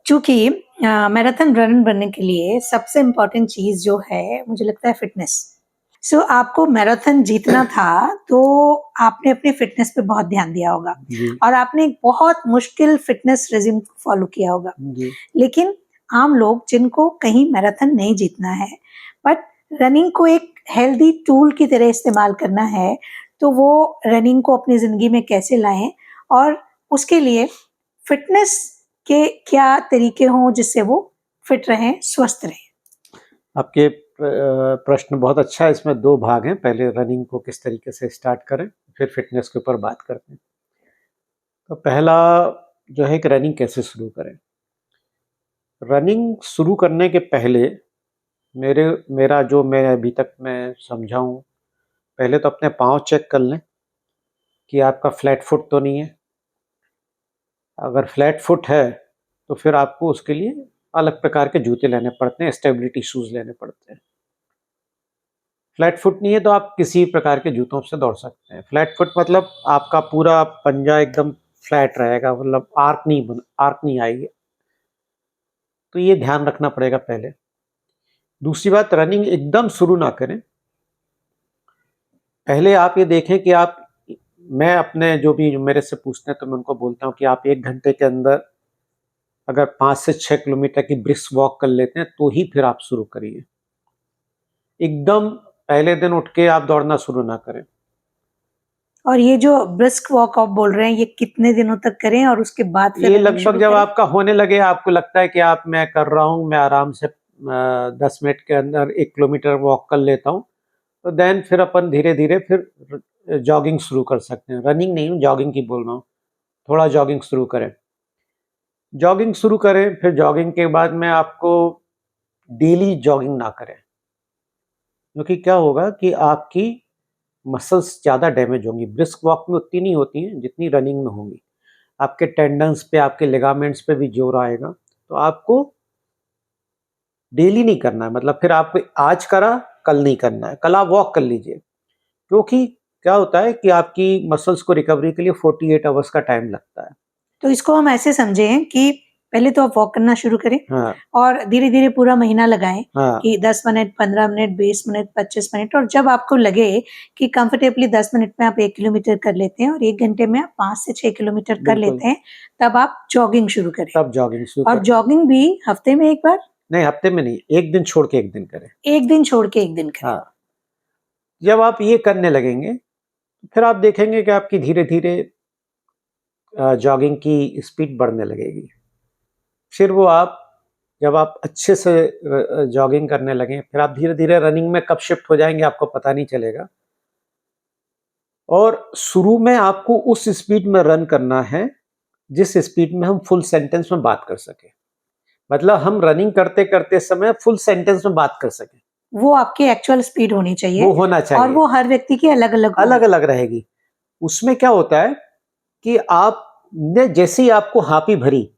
चूँकि marathon run बनने के लिए सबसे इम्पोर्टेंट चीज़ जो है, मुझे लगता है फ़िटनेस। सो आपको मैराथन जीतना था, तो आपने अपने फ़िटनेस पे बहुत ध्यान दिया होगा जी, और आपने एक बहुत मुश्किल फ़िटनेस रेज़िम फ़ॉलो किया होगा। जी। लेकिन आम लोग जिनको कहीं मैराथन नहीं जीतना है, बट रनिंग को एक हेल्दी टूल की तरह इस्तेमाल करना है, तो वो रनिंग को अपनी ज़िंदगी में कैसे लाएँ और उसके लिए फ़िटनेस के क्या तरीके हों जिससे वो फिट रहें, स्वस्थ रहें? आपके प्रश्न बहुत अच्छा है, इसमें 2 भाग हैं। पहले रनिंग को किस तरीके से स्टार्ट करें, फिर फ़िटनेस के ऊपर बात करते हैं। तो पहला जो है कि रनिंग कैसे शुरू करें? रनिंग शुरू करने के पहले मेरा जो मैं अभी तक मैं समझा हूँ, पहले तो अपने पाँव चेक कर लें कि आपका फ्लैट फुट तो नहीं है। अगर फ्लैट फुट है, तो फिर आपको उसके लिए अलग प्रकार के जूते लेने पड़ते हैं, स्टेबिलिटी शूज़ लेने पड़ते हैं। फ्लैट फुट नहीं है तो आप किसी प्रकार के जूतों से दौड़ सकते हैं। फ्लैट फुट मतलब आपका पूरा पंजा एकदम फ्लैट रहेगा, मतलब आर्क नहीं आएगी। तो ये ध्यान रखना पड़ेगा पहले। दूसरी बात, रनिंग एकदम शुरू ना करें। पहले आप ये देखें कि आप मैं अपने जो भी मेरे से पूछते हैं तो मैं उनको बोलता हूँ कि आप 1 घंटे के अंदर अगर 5 से 6 किलोमीटर की ब्रिस्क वॉक कर लेते हैं, तो ही फिर आप शुरू करिए। एकदम पहले दिन उठ के आप दौड़ना शुरू ना करें। और ये जो ब्रिस्क वॉक आप बोल रहे हैं, ये कितने दिनों तक करें और उसके बाद फिर ये रनिंग लगभग शुरू जब करें? आपका होने लगे, आपको लगता है कि आप मैं कर रहा हूँ, मैं आराम से 10 मिनट के अंदर 1 किलोमीटर वॉक कर लेता हूँ, तो देन फिर अपन धीरे-धीरे फिर जॉगिंग शुरू कर सकते हैं। रनिंग नहीं, जॉगिंग की बोल रहा हूँ। थोड़ा जॉगिंग शुरू करें। जॉगिंग शुरू करें, फिर जॉगिंग के बाद में आपको डेली जॉगिंग ना करें। क्योंकि क्या होगा कि आपकी मसल्स ज़्यादा डैमेज होंगी। ब्रिस्क वॉक में उतनी नहीं होती हैं, जितनी रनिंग में होंगी। आपके टेंडन्स पे, आपके लिगामेंट्स पे भी ज़ोर आएगा। तो आपको डेली नहीं करना है, मतलब फिर आपको आज करा, कल नहीं करना है। कल आप वॉक कर लीजिए। क्योंकि क्या होता है कि आपकी मसल्स को रिकवरी के लिए 48 आवर्स का टाइम लगता है। तो इसको हम ऐसे समझें कि पहले तो आप वॉक करना शुरू करें हाँ, और धीरे-धीरे पूरा महीना लगाएँ हाँ, कि 10 मिनट, 15 मिनट, 20 मिनट, 25 मिनट और जब आपको लगे कि कंफर्टेबली 10 मिनट में आप 1 किलोमीटर कर लेते हैं और 1 घंटे में आप 5 से 6 किलोमीटर कर बिल्कुल। लेते हैं, तब आप जॉगिंग शुरू करें। तब जॉगिंग शुरू और करें। जॉगिंग भी हफ्ते में 1 बार, नहीं, हफ्ते में नहीं, 1 दिन छोड़ के 1 दिन करें। 1 दिन छोड़ के 1 दिन करें। हाँ, जब आप ये करने लगेंगे, फिर आप देखेंगे कि आपकी धीरे-धीरे जॉगिंग की स्पीड बढ़ने लगेगी। फिर वो आप जब आप अच्छे से जॉगिंग करने लगें, फिर आप धीरे-धीरे रनिंग में कब शिफ्ट हो जाएँगे आपको पता नहीं चलेगा। और शुरू में आपको उस स्पीड में रन करना है, जिस स्पीड में हम फुल सेंटेंस में बात कर सकें। मतलब हम रनिंग करते-करते समय फुल सेंटेंस में बात कर सकें, वो आपकी एक्चुअल स्पीड होनी वो चाहिए होना और चाहिए। वो हर व्यक्ति की अलग-अलग होगी। अलग-अलग रहेगी। उसमें क्या होता है कि आपने जैसे ही आपको हापी भरी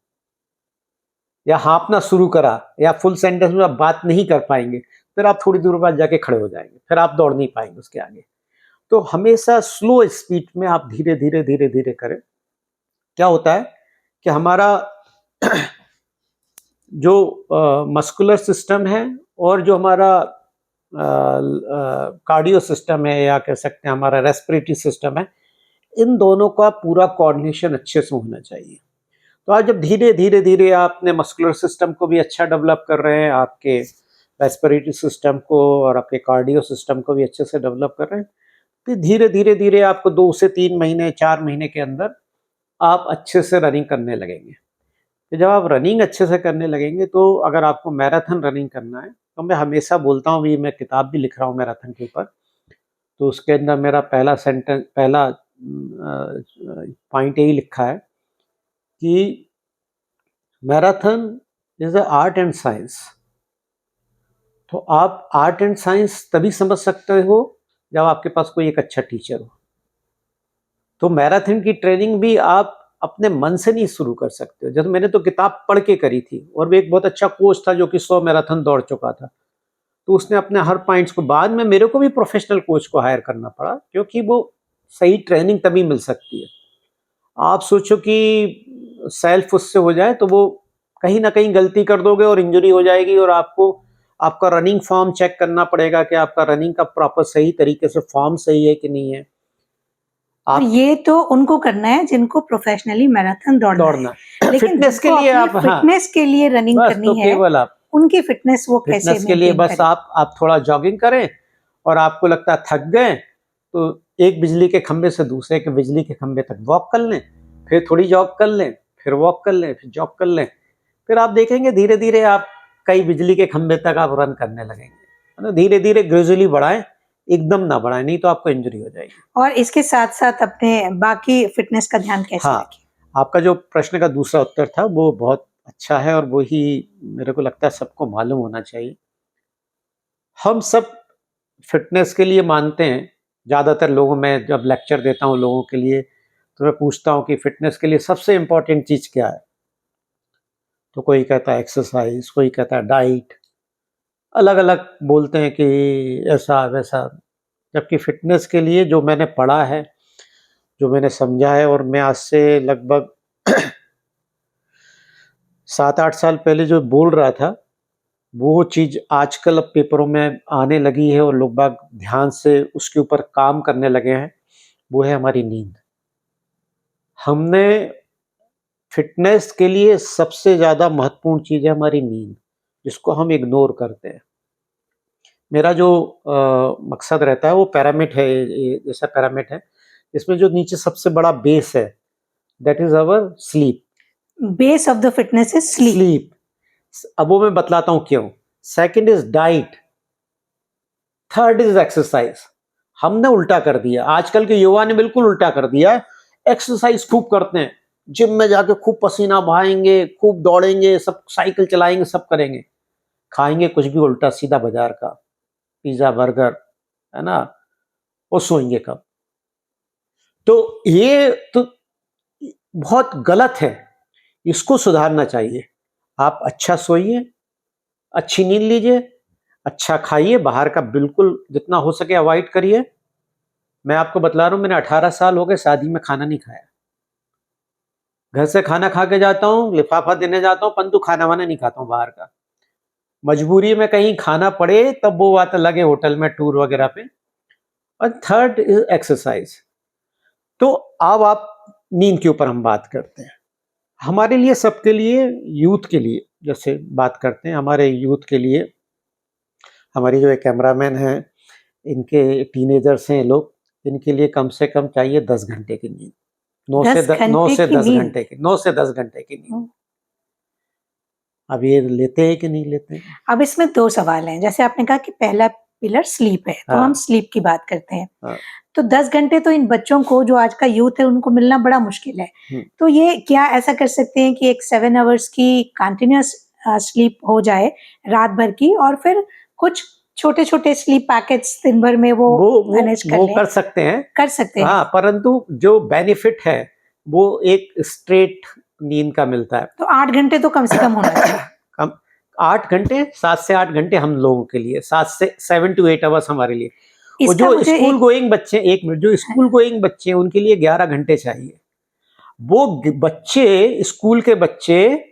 या हाँफना शुरू करा या फुल सेंटेंस में आप बात नहीं कर पाएँगे, फिर आप थोड़ी दूर बाद जाके खड़े हो जाएँगे, फिर आप दौड़ नहीं पाएँगे उसके आगे। तो हमेशा स्लो स्पीड में आप धीरे-धीरे, धीरे-धीरे करें। क्या होता है कि हमारा जो मस्कुलर सिस्टम है और जो हमारा कार्डियो सिस्टम है या कह सकते हैं हमारा रेस्पिरेटरी सिस्टम है, इन दोनों का पूरा कोऑर्डिनेशन अच्छे से होना चाहिए। तो आप जब धीरे-धीरे आप अपने मस्कुलर सिस्टम को भी अच्छा डेवलप कर रहे हैं, आपके रेस्पिरेटरी सिस्टम को और आपके कार्डियो सिस्टम को भी अच्छे से डेवलप कर रहे हैं, फिर धीरे-धीरे आपको 2 से 3 महीने, 4 महीने के अंदर आप अच्छे से रनिंग करने लगेंगे। तो जब आप रनिंग अच्छे से करने लगेंगे, तो अगर आपको मैराथन रनिंग करना है, तो मैं हमेशा बोलता हूँ, अभी मैं किताब भी लिख रहा हूँ मैराथन के ऊपर, तो उसके अंदर मेरा पहला पॉइंट यही लिखा है कि marathon is a art and science. तो आप आर्ट एंड साइंस तभी समझ सकते हो, जब आपके पास कोई एक अच्छा टीचर हो। तो मैराथन की ट्रेनिंग भी आप अपने मन से नहीं शुरू कर सकते हो। जैसे मैंने तो किताब पढ़ के करी थी और भी एक बहुत अच्छा कोच था जो कि 100 मैराथन दौड़ चुका था। तो उसने अपने हर पॉइंट्स को, बाद में मेरे को भी प्रोफेशनल कोच को हायर करना पड़ा, क्योंकि वो सही ट्रेनिंग तभी मिल सकती है। आप सोचो कि सेल्फ उससे हो जाए तो वो कहीं ना कहीं गलती कर दोगे और इंजरी हो जाएगी, और आपको आपका रनिंग फॉर्म चेक करना पड़ेगा कि आपका रनिंग का प्रॉपर सही तरीके से फॉर्म सही है कि नहीं है। और आप ये तो उनको करना है जिनको प्रोफेशनली मैराथन दौड़ना है, लेकिन फिटनेस के जिनको लिए अपनी आप, हाँ, फिटनेस के लिए रनिंग बस तो करनी है, केवल आप उनकी फिटनेस वो कैसे फिटनेस के लिए मेंटेन बस करें? आप थोड़ा जॉगिंग करें, और आपको लगता है थक गए तो एक बिजली के खंभे से दूसरे के बिजली के खंभे तक वॉक कर लें, फिर थोड़ी जॉग कर लें, फिर वॉक कर लें, फिर जॉग कर लें, फिर आप देखेंगे धीरे धीरे आप कई बिजली के खंभे तक आप रन करने लगेंगे। है ना, धीरे धीरे ग्रेजुअली बढ़ाएं, एकदम ना बढ़ाएं, नहीं तो आपको इंजरी हो जाएगी। और इसके साथ-साथ अपने बाकी फिटनेस का ध्यान कैसे हाँ, रखें? आपका जो प्रश्न का दूसरा उत्तर था वो बहुत अच्छा है, और वो ही मेरे को लगता है सबको मालूम होना चाहिए। हम सब फिटनेस के लिए मानते हैं, ज़्यादातर लोगों में जब लेक्चर देता हूँ लोगों के लिए, तो मैं पूछता हूँ कि फिटनेस के लिए सबसे इम्पोर्टेंट चीज़ क्या है? तो कोई कहता है एक्सरसाइज, कोई कहता है डाइट, अलग-अलग बोलते हैं कि ऐसा वैसा। जबकि फिटनेस के लिए जो मैंने पढ़ा है, जो मैंने समझा है, और मैं आज से लगभग 7-8 साल पहले जो बोल रहा था, वो चीज़ आजकल अब पेपरों में आने लगी है और लोग बाग ध्यान से उसके ऊपर काम करने लगे हैं, वो है हमारी नींद। हमने फिटनेस के लिए सबसे ज़्यादा महत्वपूर्ण चीज़ है हमारी नींद, जिसको हम इग्नोर करते हैं। मेरा जो मकसद रहता है वो पिरामिड है, ये जैसा पिरामिड है, इसमें जो नीचे सबसे बड़ा बेस है, that is our sleep. Base of the fitness is sleep. Sleep, अब वो मैं बतलाता हूँ क्यों। Second is diet, third is exercise. हमने उल्टा कर दिया, आजकल के युवा ने बिल्कुल उल्टा कर दिया। एक्सरसाइज खूब करते हैं, जिम में जाके खूब पसीना बहाएंगे, खूब दौड़ेंगे, सब साइकिल चलाएंगे, सब करेंगे, खाएंगे कुछ भी उल्टा सीधा बाजार का, पिज्जा बर्गर, है ना, और सोएंगे कब। तो ये तो बहुत गलत है, इसको सुधारना चाहिए। आप अच्छा सोइए, अच्छी नींद लीजिए, अच्छा खाइए, बाहर का बिल्कुल जितना हो सके अवॉइड करिए। मैं आपको बतला रहा हूँ, मैंने 18 साल हो गए शादी में खाना नहीं खाया। घर से खाना खा के जाता हूँ, लिफाफा देने जाता हूँ, परंतु खाना वाना नहीं खाता हूँ बाहर का। मजबूरी में कहीं खाना पड़े तब वो बात अलग है, होटल में टूर वगैरह पे। और थर्ड इज एक्सरसाइज। तो अब आप नींद के ऊपर हम बात करते हैं। हमारे लिए, सबके लिए, यूथ के लिए जैसे बात करते हैं, हमारे यूथ के लिए, हमारी जो एक कैमरामैन हैं, इनके टीनेजर्स हैं लोग, इनके लिए कम से कम चाहिए 10 घंटे की नींद। 10 9 घंटे से की 10 नींद। घंटे की, 9 से 10 घंटे की नींद। अब ये लेते हैं कि नहीं लेते हैं? अब इसमें 2 सवाल हैं। जैसे आपने कहा कि पहला पिलर स्लीप है, तो हम हाँ, स्लीप की बात करते हैं। हाँ। तो 10 घंटे तो इन बच्चों को, जो आज का यूथ है, उनको मिलना बड़ा मुश्किल है। हुँ। तो ये क्या ऐसा कर सकते हैं कि एक 7 आवर्स की कंटिन्यूअस स्लीप हो जाए रात भर की, और फिर कुछ छोटे-छोटे स्लीप पैकेट्स दिन भर में वो वो मैनेज कर वो लें? कर सकते हैं। कर सकते हैं। हाँ, परंतु जो बेनिफिट है, वो एक स्ट्रेट नींद का मिलता है। तो 8 घंटे तो कम से कम होना चाहिए। कम 8 घंटे, 7 से 8 घंटे हम लोगों के लिए, 7 से 7 टू 8 आवर्स हमारे लिए। और इसका जो मुझे स्कूल एक गोइंग बच्चे, 1 मिनट, जो स्कूल गोइंग बच्चे हैं, उनके लिए 11 घंटे चाहिए। वो बच्चे, स्कूल के बच्चे,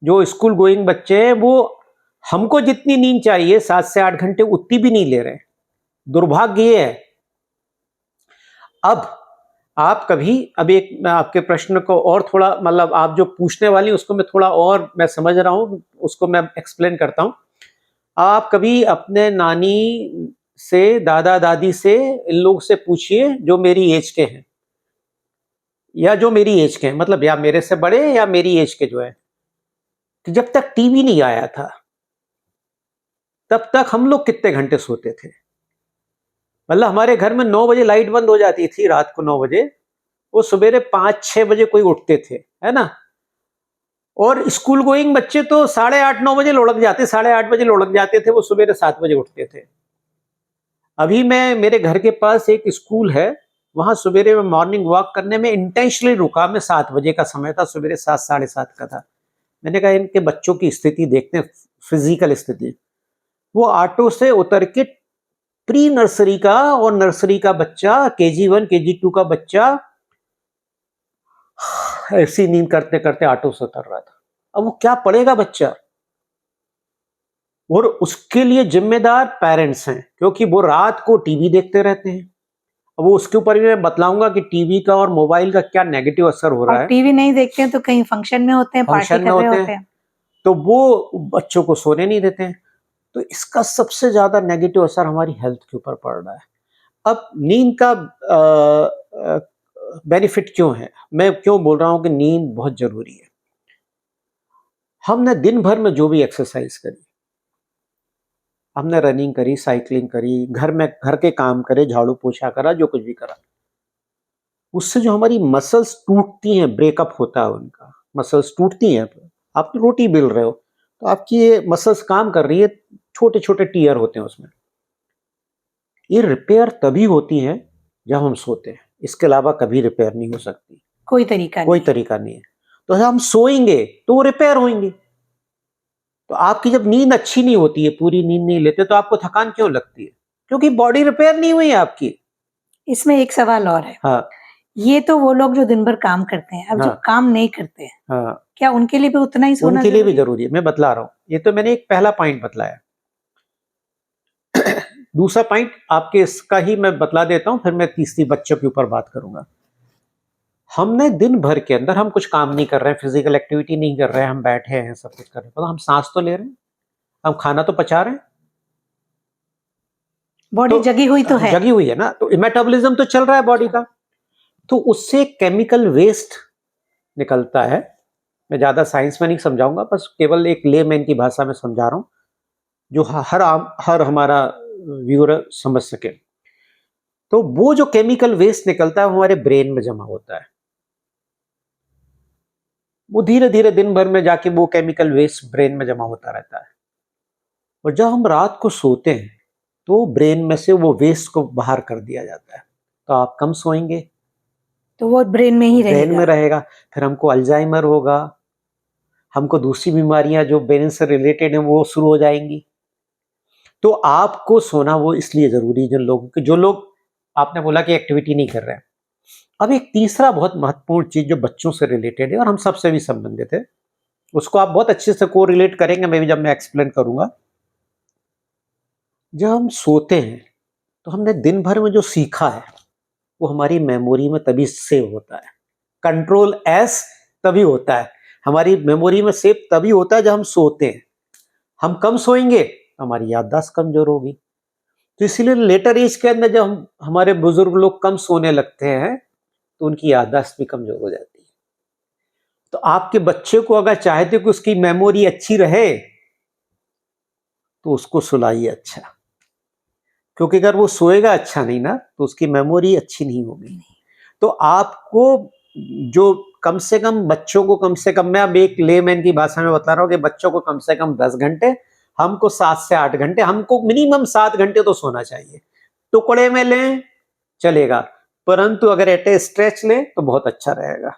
जो स्कूल गोइंग बच्चे हैं, वो हमको जितनी नींद चाहिए 7 से 8 घंटे, उतनी भी नहीं ले रहे हैं। दुर्भाग्य ये है। अब आप कभी, अब एक मैं आपके प्रश्न को और थोड़ा, मतलब आप जो पूछने वाली उसको मैं थोड़ा और मैं समझ रहा हूँ, उसको मैं एक्सप्लेन करता हूँ। आप कभी अपने नानी से, दादा दादी से, इन लोग से पूछिए जो मेरी एज के हैं, या जो मेरी एज के हैं, मतलब या मेरे से बड़े या मेरी एज के जो है, कि जब तक टीवी नहीं आया था तब तक हम लोग कितने घंटे सोते थे। मतलब हमारे घर में 9 बजे लाइट बंद हो जाती थी, रात को 9 बजे, वो सवेरे 5-6 बजे कोई उठते थे, है ना। और स्कूल गोइंग बच्चे तो 8:30-9 बजे लुढ़क जाते, 8:30 बजे लुढ़क जाते थे, वो सवेरे 7 बजे उठते थे। अभी मैं, मेरे घर के पास एक स्कूल है, वहां सवेरे में मॉर्निंग वॉक करने में इंटेंशनली रुका मैं। 7 बजे का समय था, सवेरे 7, 7:30 का था। मैंने कहा इनके बच्चों की स्थिति देखते हैं, फिजिकल स्थिति। वो ऑटो से उतर के प्री नर्सरी का और नर्सरी का बच्चा, KG1 KG2 का बच्चा, ऐसी नींद करते करते ऑटो से उतर रहा था। अब वो क्या पढ़ेगा बच्चा? और उसके लिए जिम्मेदार पेरेंट्स हैं, क्योंकि वो रात को टीवी देखते रहते हैं। अब वो उसके ऊपर भी मैं बतलाऊंगा कि टीवी का और मोबाइल का क्या नेगेटिव असर हो और रहा है। टीवी नहीं देखते हैं तो कहीं फंक्शन में होते हैं, पार्टी फंक्शन में कर रहे होते होते हैं, हैं। तो वो बच्चों को सोने नहीं देते हैं। तो इसका सबसे ज्यादा नेगेटिव असर हमारी हेल्थ के ऊपर पड़ रहा है। अब नींद का बेनिफिट क्यों है, मैं क्यों बोल रहा हूं कि नींद बहुत जरूरी है। हमने दिन भर में जो भी एक्सरसाइज करी, हमने रनिंग करी, साइकिलिंग करी, घर में घर के काम करे, झाड़ू पोछा करा, जो कुछ भी करा, उससे जो हमारी मसल्स टूटती हैं, ब्रेकअप होता है उनका, मसल्स टूटती हैं। आप रोटी बेल रहे हो तो आपकी ये मसल्स काम कर रही है, छोटे छोटे टीयर होते हैं उसमें। ये रिपेयर तभी होती है जब हम सोते हैं, इसके अलावा कभी रिपेयर नहीं हो सकती, कोई तरीका कोई नहीं। तरीका नहीं है। तो हम सोएंगे तो वो रिपेयर होंगे। तो आपकी जब नींद अच्छी नहीं होती है, पूरी नींद नहीं लेते, तो आपको थकान क्यों लगती है? क्योंकि बॉडी रिपेयर नहीं हुई है आपकी। इसमें एक सवाल और है। हाँ ये तो वो लोग जो दिन भर काम करते हैं, अब जो हाँ काम नहीं करते हैं, हाँ, क्या उनके लिए भी उतना ही सोना उनके लिए भी जरूरी है? जरूरी है। मैं बतला रहा हूँ, ये तो मैंने एक पहला पॉइंट बतलाया। दूसरा पॉइंट आपके इसका ही मैं बतला देता हूं, फिर मैं तीसरी बच्चों के ऊपर बात करूंगा। हमने दिन भर के अंदर हम कुछ काम नहीं कर रहे हैं, फिजिकल एक्टिविटी नहीं कर रहे हैं, हम बैठे हैं, सब कुछ कर रहे हैं, तो हम सांस तो ले रहे हैं, हम खाना तो पचा रहे हैं, बॉडी तो जगी हुई तो है। जगी हुई है ना, तो मेटाबॉलिज्म तो चल रहा है बॉडी का। तो उससे केमिकल वेस्ट निकलता है। मैं ज्यादा साइंस में नहीं समझाऊंगा, बस केवल एक लेमैन की भाषा में समझा रहा हूं, जो हर हमारा व्यूअर समझ सके। तो वो जो केमिकल वेस्ट निकलता है वो हमारे ब्रेन में जमा होता है। वो धीरे धीरे दिन भर में जाके वो केमिकल वेस्ट ब्रेन में जमा होता रहता है। और जब हम रात को सोते हैं तो ब्रेन में से वो वेस्ट को बाहर कर दिया जाता है। तो आप कम सोएंगे, तो वो ब्रेन में ही ब्रेन में रहेगा। रहेगा, फिर हमको अल्जाइमर होगा, हमको दूसरी बीमारियां जो ब्रेन से रिलेटेड है वो शुरू हो जाएंगी। तो आपको सोना वो इसलिए जरूरी है, जो लोग आपने बोला कि एक्टिविटी नहीं कर रहे हैं। अब एक तीसरा बहुत महत्वपूर्ण चीज जो बच्चों से रिलेटेड है और हम सबसे भी संबंधित है, उसको आप बहुत अच्छे से को रिलेट करेंगे, मैं भी जब मैं एक्सप्लेन करूंगा। जब हम सोते हैं तो हमने दिन भर में जो सीखा है वो हमारी मेमोरी में तभी सेव होता है। कंट्रोल एस तभी होता है, हमारी मेमोरी में सेव तभी होता है जब हम सोते हैं। हम कम सोएंगे तो हमारी याददाश्त कमजोर होगी। तो इसीलिए लेटर एज के अंदर जब हमारे बुजुर्ग लोग कम सोने लगते हैं तो उनकी याददाश्त भी कमजोर हो जाती है। तो आपके बच्चे को अगर चाहते हो कि उसकी मेमोरी अच्छी रहे तो उसको सुलाइए अच्छा, क्योंकि अगर वो सोएगा अच्छा नहीं ना तो उसकी मेमोरी अच्छी नहीं होगी। तो आपको जो कम से कम बच्चों को, कम से कम मैं अब एक लेमैन की भाषा में बता रहा हूँ कि बच्चों को कम से कम 10 घंटे, हमको 7 से 8 घंटे, हमको मिनिमम 7 घंटे तो सोना चाहिए। टुकड़े में लें चलेगा, परंतु अगर एट ए स्ट्रेच लें तो बहुत अच्छा रहेगा।